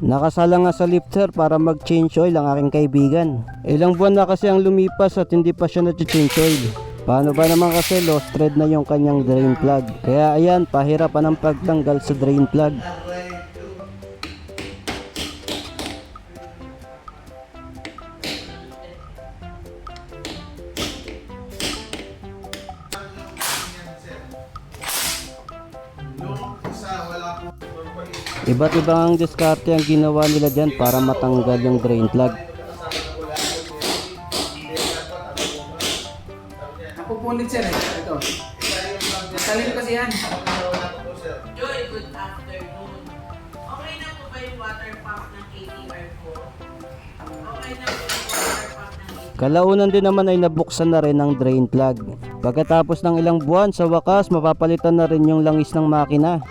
Nakasala nga sa lifter para mag-change oil ang aking kaibigan. Ilang buwan na kasi ang lumipas at hindi pa siya na-change oil. Paano ba naman kasi lost thread na yung kanyang drain plug. Kaya ayan, pahirapan ang pagtanggal sa drain plug. Iba't ibang diskarte ang ginawa nila dyan para matanggal yung drain plug. Napupunit siya eh. Ito. Natalino kasi yan. Joy, good afternoon. Okay na po ba yung water pump ng KTR ko? Okay na po yung water pump ng KTR? Kalaunan din naman ay nabuksan na rin ang drain plug. Pagkatapos ng ilang buwan, sa wakas mapapalitan na rin yung langis ng makina.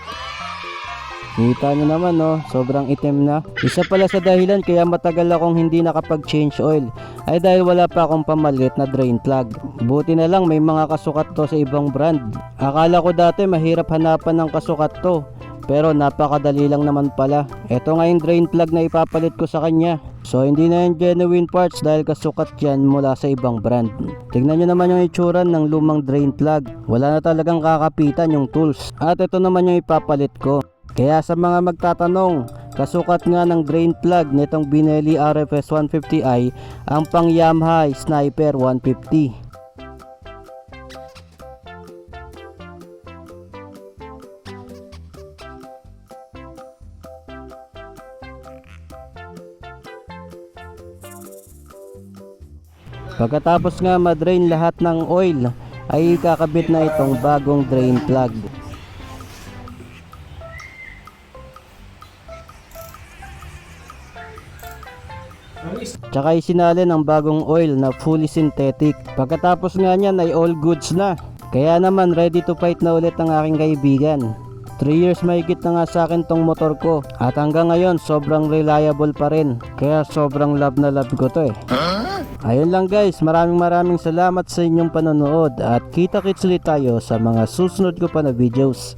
Kita nyo naman no, sobrang itim na. Isa pala sa dahilan kaya matagal akong hindi nakapag-change oil ay dahil wala pa akong pamalit na drain plug. Buti na lang may mga kasukat to sa ibang brand. Akala ko dati mahirap hanapan ng kasukat to, pero napakadali lang naman pala. Ito nga yung drain plug na ipapalit ko sa kanya. So hindi na yung genuine parts dahil kasukat yan mula sa ibang brand. Tignan nyo naman yung itsura ng lumang drain plug. Wala na talagang kakapitan yung tools. At ito naman yung ipapalit ko. Kaya sa mga magtatanong, kasukat nga ng drain plug nitong Benelli RFS 150i ang pang Yamaha Sniper 150. Pagkatapos nga madrain lahat ng oil ay kakabit na itong bagong drain plug. Tsaka isinalin ang bagong oil na fully synthetic. Pagkatapos nga niyan ay all goods na. Kaya naman ready to fight na ulit ang aking kaibigan. 3 years mahigit na nga sa akin tong motor ko. At hanggang ngayon sobrang reliable pa rin. Kaya sobrang love na love ko to eh. Ayun lang guys, maraming salamat sa inyong panonood. At kita-kits ulit tayo sa mga susunod ko pa na videos.